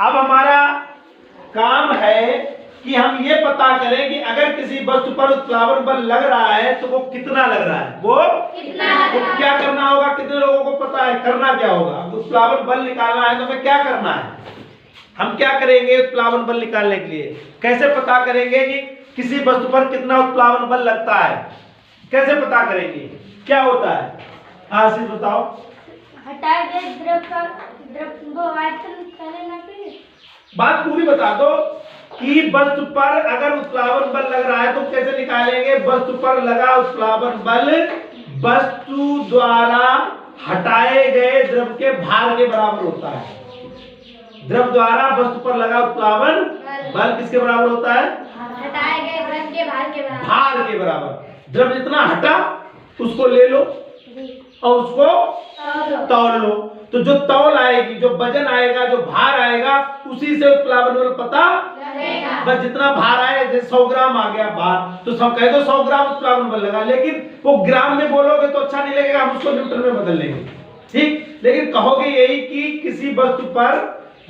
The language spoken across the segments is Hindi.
अब हमारा काम है कि हम ये पता करें कि अगर किसी वस्तु पर उत्प्लावन बल लग रहा है तो वो कितना लग रहा है, वो कितना तो क्या करना होगा, कितने लोगों को पता है करना क्या होगा। उत्प्लावन बल निकालना है तो हमें क्या करना है, हम क्या करेंगे उत्प्लावन बल निकालने के लिए कैसे पता करेंगे कि किसी वस्तु पर कितना उत्प्लावन बल लगता है, कैसे पता करेंगे, क्या होता है, आशीष बताओ। हटाए गए द्रव को आयतन निकाले ना फिर बात पूरी बता दो कि वस्तु पर अगर उत्प्लावन बल लग रहा है तो कैसे निकालेंगे। वस्तु पर लगा उत्प्लावन बल वस्तु द्वारा हटाए गए द्रव के भार के बराबर होता है। द्रव द्वारा वस्तु पर लगा उत्प्लावन बल किसके बराबर होता है, हटाए गए द्रव के भार के बराबर। भार के बराबर। द्रव जितना हटा उसको ले लो और उसको तौल लो, तो जो तौल आएगी, जो वजन आएगा, जो भार आएगा, उसी से उत्प्लावन बल पता लगेगा। बस जितना भार आए, जैसे 100 ग्राम आ गया भार तो सब कह दो 100 ग्राम उत्प्लावन बल लगा, लेकिन वो ग्राम में बोलोगे तो अच्छा नहीं लगेगा, हम उसको न्यूटन में बदल लेंगे, ठीक। लेकिन कहोगे यही कि किसी वस्तु पर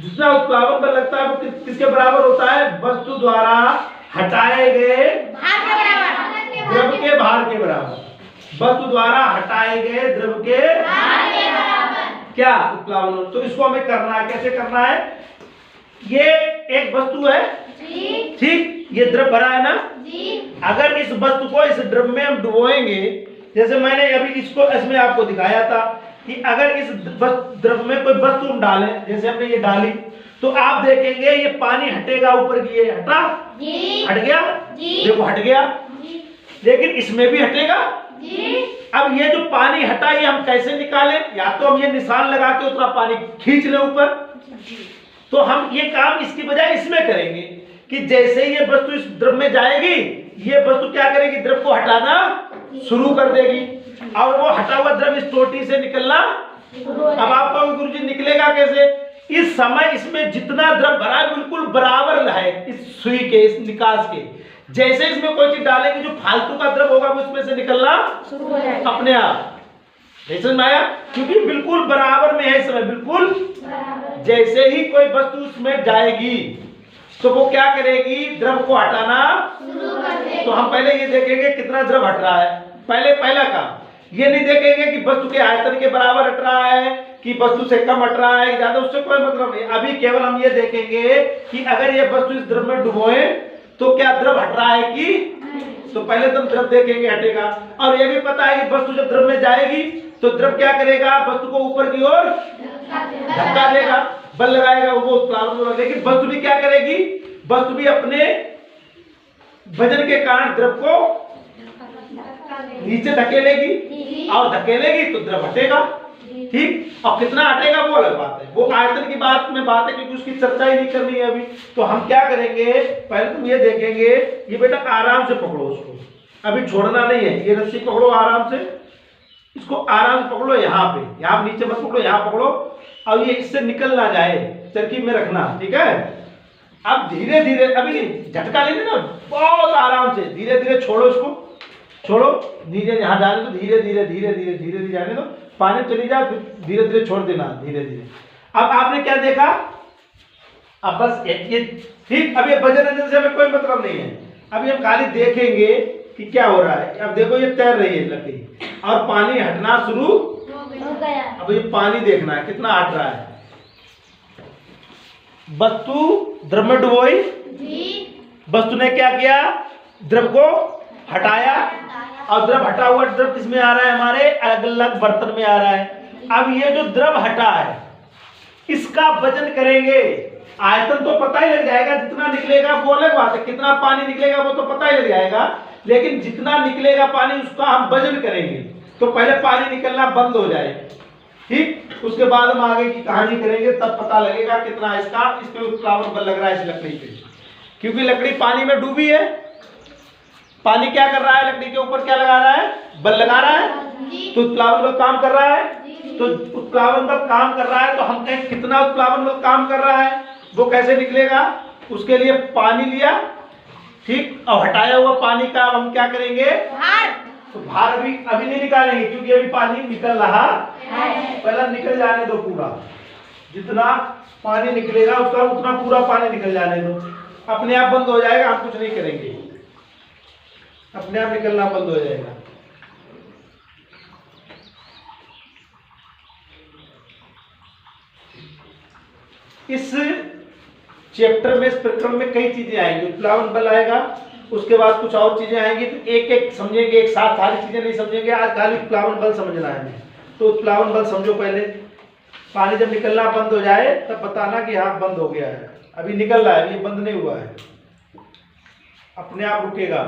जितना उत्प्लावन बल लगता है वो किसके बराबर होता है, वस्तु द्वारा हटाए गए द्रव के भार के बराबर। वस्तु द्वारा हटाए गए द्रव के भार के बराबर क्या उत्प्लावन। तो इसको हमें करना है, कैसे करना है, ये एक वस्तु है ठीक, ये द्रव भरा है ना जी। अगर इस वस्तु को इस द्रव में हम डुबोएंगे, जैसे मैंने अभी इसको इसमें आपको दिखाया था कि अगर इस द्रव में कोई वस्तु हम डालें, जैसे हमने ये डाली, तो आप देखेंगे ये पानी हटेगा ऊपर की, ये हटा जी। हट गया जी। देखो हट गया जी। लेकिन इसमें भी हटेगा जी। अब ये जो पानी हटा ये हम कैसे निकालें, या तो हम ये निशान लगा के उतना पानी खींच लें ऊपर, तो हम ये काम इसकी बजाय इसमें करेंगे कि जैसे ये वस्तु इस द्रव में जाएगी, ये वस्तु क्या करेगी, द्रव को हटाना शुरू कर देगी और वो हटा हुआ द्रव इस टोटी से निकलना। अब आप कहोगे गुरुजी निकलेगा कैसे, इस समय इसमें जितना द्रव भरा है बिल्कुल बराबर है इस सुई के, इस निकास के। जैसे इसमें कोई चीज डालेंगे जो फालतू का द्रव होगा वो इसमें से निकलना शुरू हो जाएगा अपने आप, समझ में आया, क्योंकि बिल्कुल बराबर में है इस समय, बिल्कुल जैसे ही कोई वस्तु उसमें जाएगी तो वो क्या करेगी, द्रव को हटाना शुरू कर देगी। तो हम पहले ये देखेंगे कितना द्रव हट रहा है, पहला काम ये नहीं देखेंगे कि वस्तु के आयतन के बराबर हट रहा है कि वस्तु से कम हट रहा है ज्यादा, उससे कोई मतलब नहीं। अभी केवल हम ये देखेंगे कि अगर ये वस्तु इस द्रव में डुबोए तो क्या द्रव हट रहा है कि, तो पहले तो हम द्रव देखेंगे हटेगा। और ये भी पता है कि वस्तु जब द्रव में जाएगी तो द्रव क्या करेगा, वस्तु को ऊपर की ओर धक्का देगा, बल लगाएगा, वो उत्प्लावन होगा। लेकिन वस्तु भी क्या करेगी, वस्तु भी अपने वजन के कारण द्रव को नीचे धकेलेगी और धकेलेगी तो द्रव हटेगा, ठीक। और कितना हटेगा वो अलग बात है, वो आयतन की बात है क्योंकि उसकी चर्चा ही नहीं करनी है अभी। तो हम क्या करेंगे, पहले तुम ये देखेंगे, ये बेटा आराम से पकड़ो उसको, अभी छोड़ना नहीं है, ये रस्सी पकड़ो आराम से, इसको आराम से पकड़ो, यहाँ पे, यहाँ नीचे मत पकड़ो, यहाँ पकड़ो और ये इससे निकल ना जाए, तरकीब में रखना, ठीक है। अब धीरे धीरे, अभी नहीं झटका लेंगे ना, बहुत आराम से धीरे धीरे छोड़ो इसको, छोड़ो, नीचे यहाँ जाने दो, धीरे धीरे धीरे धीरे धीरे धीरे जाने दो, पानी चली जाए फिर धीरे धीरे छोड़ देना, धीरे धीरे। अब आपने क्या देखा, अब बस ये ठीक, अब ये वजन से हमें कोई मतलब नहीं है, अभी हम खाली देखेंगे कि क्या हो रहा है। अब देखो ये तैर रही है लकड़ी और पानी हटना शुरू हो गया। अब ये पानी देखना है कितना हट रहा है, वस्तु द्रव में डुबोई, वस्तु ने क्या किया, द्रव को हटाया और द्रव हटा हुआ द्रव किसमें आ रहा है, हमारे अलग अलग बर्तन में आ रहा है। अब ये जो द्रव हटा है इसका वजन करेंगे, आयतन तो पता ही लग जाएगा, जितना निकलेगा वो अलग बात है, कितना पानी निकलेगा वो तो पता ही लग जाएगा, लेकिन जितना निकलेगा पानी उसका हम वजन करेंगे। तो पहले पानी निकलना बंद हो जाए, ठीक, उसके बाद हम आगे की कहानी करेंगे, तब पता लगेगा कितना इसका, इस पे उत्प्लावन बल लग रहा है इस लकड़ी पे, क्योंकि लकड़ी पानी में डूबी है। पानी क्या कर रहा है, लकड़ी के ऊपर क्या लगा रहा है, बल लगा रहा है, तो उत्प्लावन बल काम कर रहा है। तो उत्प्लावन बल काम कर रहा है तो हम कहें कितना उत्प्लावन बल काम कर रहा है, वो कैसे निकलेगा, उसके लिए पानी लिया, ठीक, और हटाया हुआ पानी का हम क्या करेंगे, भार। तो भार अभी नहीं निकालेंगे क्योंकि अभी पानी निकल रहा है, पहले निकल जाने दो पूरा, जितना पानी निकलेगा, उसका उतना पूरा पानी निकल जाने दो, अपने आप बंद हो जाएगा, हम कुछ नहीं करेंगे, अपने आप निकलना बंद हो जाएगा। इस चैप्टर में, इस प्रक्रम में कई चीजें आएंगी, उत्प्लावन बल आएगा, उसके बाद कुछ और चीजें आएंगी, तो एक एक समझेंगे, एक साथ सारी चीजें नहीं समझेंगे। आज खाली उत्प्लावन बल समझना है। तो उत्प्लावन बल समझो पहले। पानी जब निकलना बंद हो जाए तब बताना कि हाँ बंद हो गया है, अभी निकल रहा है, ये बंद नहीं हुआ है, अपने आप रुकेगा।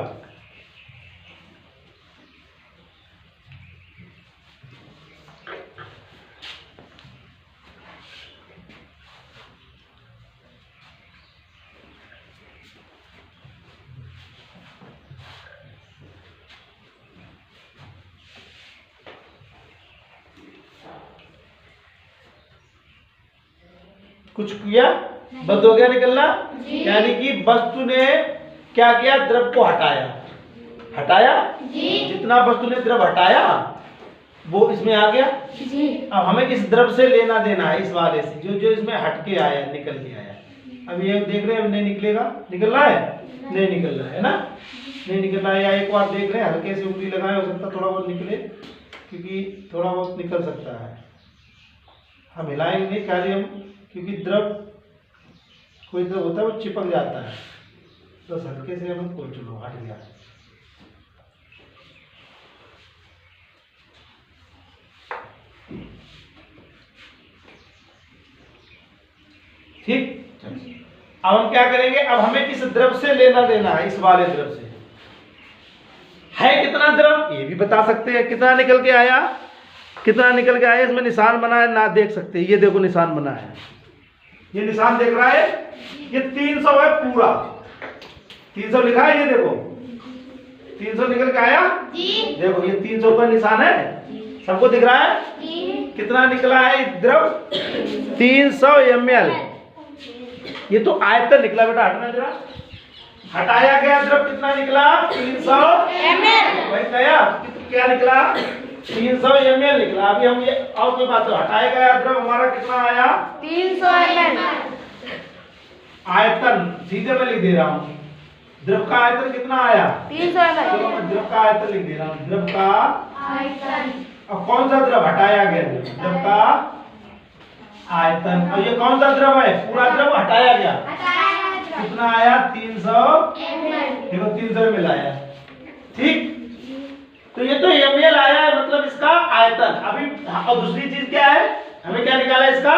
कुछ किया, बंद हो गया निकलना, यानी कि वस्तु ने क्या किया, द्रव को हटाया, हटाया जितना वस्तु ने द्रव हटाया वो इसमें आ गया। अब हमें इस द्रव से लेना देना है, इस वाले से जो जो इसमें हट के आया, निकल के आया। अब ये देख रहे हैं नहीं निकलेगा, निकल रहा है, नहीं निकल रहा है ना, नहीं निकल रहा है। या एक बार देख रहे हैं, हल्के से उंगली लगाए, हो सकता थोड़ा बहुत निकले, क्योंकि थोड़ा बहुत निकल सकता है। हम हिलाएंगे नहीं, खाली हम, क्योंकि द्रव, कोई द्रव होता है वो चिपक जाता है, तो हल्के से हम खोल, चलो हट गया। ठीक, अब हम क्या करेंगे, अब हमें किस द्रव से लेना देना है, इस वाले द्रव से है कितना द्रव, ये भी बता सकते हैं। कितना निकल के आया, कितना निकल के आया, इसमें निशान बना है ना, देख सकते हैं, ये देखो निशान बना है, ये निशान देख रहा है, ये 300 है पूरा, 300 लिखा है, ये देखो 300 निकल के आया जी। देखो ये 300 का निशान है, सबको दिख रहा है जी। कितना निकला है द्रव, 300 ml। ये तो आयतन निकला बेटा, हटना जरा, हटाया गया द्रव कितना निकला, 300 ml। भाई गया क्या निकला, 300 ml निकला। अभी हम ये और कोई बात, हटाया गया द्रव हमारा कितना आया, 300 ml। आयतन सीधे मैं लिख दे रहा हूँ, द्रव का आयतन कितना आया, 300 ml। तो मैं द्रव का आयतन लिख दे रहा हूँ, द्रव का आयतन। अब कौन सा द्रव हटाया गया, द्रव का आयतन। और ये कौन सा द्रव है, पूरा द्रव हटाया गया, कितना आया, 300 ml। देखो 300 ml आया, ठीक। तो ये तो ml आया है, मतलब इसका आयतन। अभी और दूसरी चीज क्या है, हमें क्या निकाला है, इसका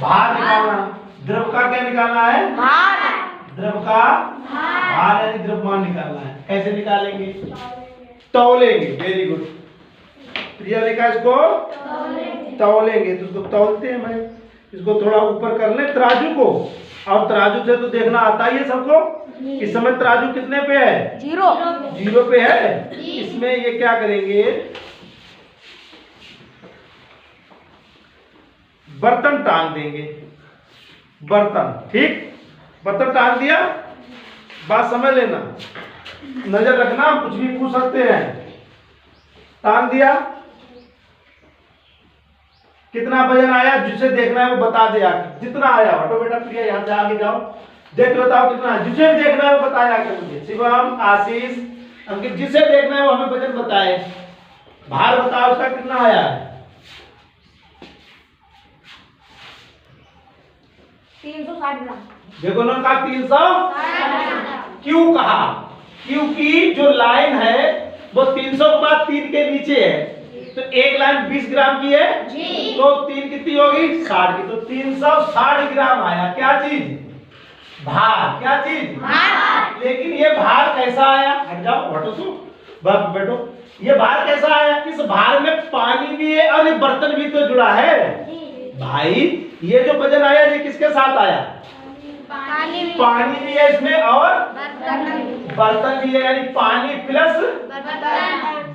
भार निकालना। द्रव का क्या निकालना है, भार। द्रव का भार यानी द्रव्यमान निकालना है। कैसे निकालेंगे, तौलेंगे, वेरी गुड। प्रिया लिखा इसको तौलेंगे, तो इसको तौलते हैं। मैं इसको थोड़ा ऊपर कर ले तराजू को, और तराजू से तो देखना आता ही है सबको। इस समय तराजू कितने पे है, 0 पे है। इसमें ये क्या करेंगे, बर्तन टांग देंगे, बर्तन, ठीक, बर्तन टांग दिया। बात समझ लेना, नजर रखना, कुछ भी पूछ सकते हैं। टांग दिया, कितना वजन आया, जिसे देखना है वो बता दे आके, जितना आया। हटो बेटा प्रिया, यहाँ से आगे जाओ, देख बताओ कितना, जिसे देखना है वो बताया आके मुझे। शिवम, आशीष, अंकित, जिसे देखना है वो हमें वजन बताए। भार बताओ उसका कितना आया है, 360 ग्राम। देखो ना कहा 300। क्यों कहा, क्योंकि जो लाइन है वो 300 के बाद 3 के नीचे है, तो एक लाइन 20 ग्राम की है जी। तो 3 कितनी होगी, 60 की। तो 360 ग्राम आया, क्या चीज, भार। क्या चीज, भार। लेकिन ये भार कैसा आया, हट जाओ, हटो तो बैठो, ये भार कैसा आया, इस भार में पानी भी है और ये बर्तन भी तो जुड़ा है भाई। ये जो वजन आया ये किसके साथ आया, पानी भी है इसमें और बर्तन भी है, यानी पानी प्लस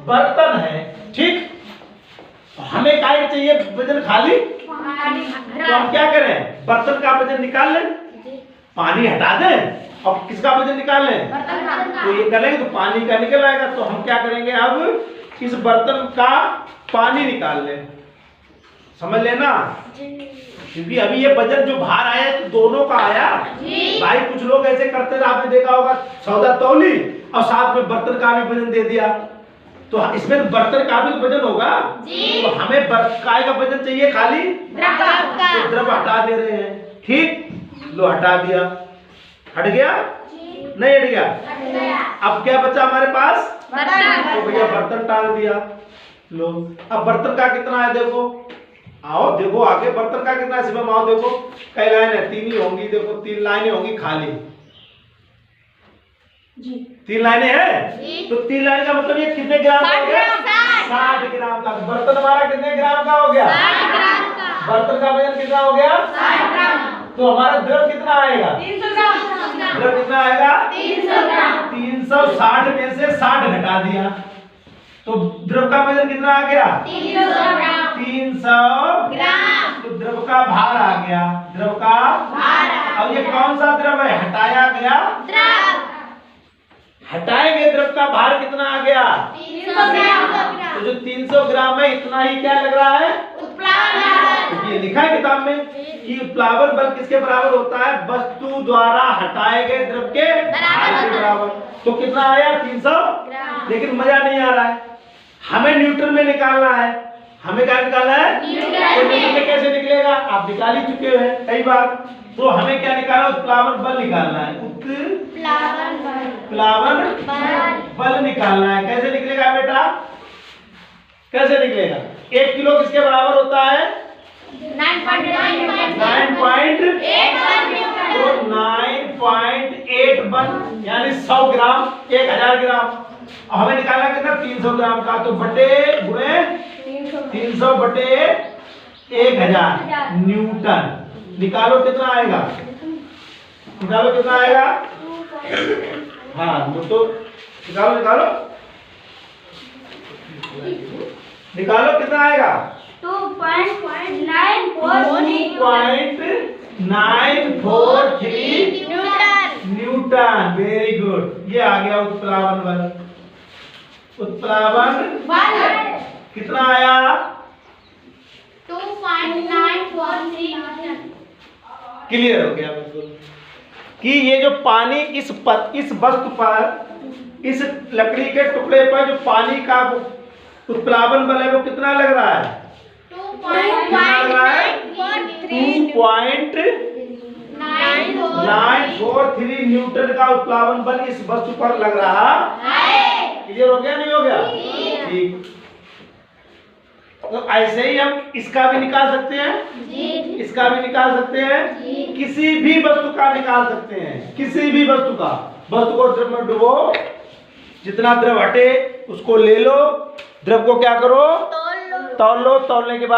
बर्तन है, ठीक। हमें काय चाहिए, वजन खाली, तो हम क्या करें, बर्तन का वजन निकाल लें, पानी हटा दें और किसका वजन निकाल लें, तो ये करेंगे तो पानी का निकल आएगा। तो हम क्या करेंगे, अब इस बर्तन का पानी निकाल लें, समझ लेना, जी क्योंकि अभी ये वजन जो भार आया तो दोनों का आया। भाई कुछ लोग ऐसे करते थे, आपने देखा होगा, सौदा तौली और साथ में बर्तन का भी वजन दे दिया, तो इसमें तो बर्तन का भी वजन होगा। तो हमें काय का वजन चाहिए, खाली तो द्रव हटा दे रहे हैं। ठीक, लो हटा दिया, हट गया, नहीं हट गया। अब क्या बचा हमारे पास, तो भैया बर्तन डाल दिया। लो अब बर्तन का कितना है देखो, आओ देखो आगे बर्तन का कितना है शिवम, आओ देखो कई लाइन है, 3 ही होंगी, देखो 3 लाइनें होंगी खाली, 3 लाइनें हैं। तो 3 लाइन का मतलब ये कितने ग्राम का हो गया, 60 ग्राम का। बर्तन हमारा कितने ग्राम का हो गया, 60 ग्राम का। बर्तन का वजन कितना हो गया, 60 ग्राम। तो हमारा द्रव कितना आएगा, 300 ग्राम। द्रव कितना आएगा, 300 ग्राम। 360 में से 60 घटा दिया, तो द्रव का वजन कितना आ गया, 300 ग्राम। 300 ग्राम। तो द्रव का भार आ गया, द्रव का भार। अब ये कौन सा द्रव है, हटाया गया द्रव। हटाए गए द्रव का भार कितना आ गया, 300 ग्राम। तो जो 300 ग्राम है इतना ही क्या लग रहा है, उत्प्लावन। तो ये लिखा है किताब में कि उत्प्लावन बल किसके बराबर होता है, वस्तु द्वारा हटाए गए द्रव के भार के बराबर। तो कितना आया, 300 ग्राम। लेकिन मजा नहीं आ रहा है, हमें न्यूटन में निकालना है। हमें क्या निकालना है, तो न्यूटन में कैसे निकलेगा, आप निकाल ही चुके हैं कई बार। तो हमें क्या निकालना, उत्प्लावन बल निकालना है, उत्प्लावन बल। उत्प्लावन बल निकालना है। कैसे निकलेगा बेटा, कैसे निकलेगा, 1 किलो किसके बराबर होता है, 9.81 तो 9.81 यानी 100 ग्राम, 1000 ग्राम। और हमें निकालना कितना, 300 ग्राम का, तो बटे गुणे 300 बटे 1000 न्यूटन। निकालो कितना आएगा, निकालो कितना आएगा, हाँ तो निकालो निकालो निकालो कितना आएगा, 2.943 न्यूटन। वेरी गुड, ये आ गया उत्प्लावन बल। उत्प्लावन कितना आया, 2.943 क्लियर हो गया बिल्कुल कि ये जो पानी इस वस्तु पर, इस लकड़ी के टुकड़े पर जो पानी का उत्प्लावन बल है वो कितना लग रहा है, 2.943 न्यूटन का उत्प्लावन बल इस वस्तु पर लग रहा है। क्लियर हो गया, नहीं हो गया, ठीक। तो ऐसे ही हम इसका भी निकाल सकते हैं, इसका भी निकाल सकते हैं, किसी भी वस्तु का निकाल सकते हैं, किसी भी वस्तु का। वस्तु को द्रव में डुबो, जितना द्रव हटे उसको ले लो, द्रव को क्या करो, तौल लो, तौलने के बाद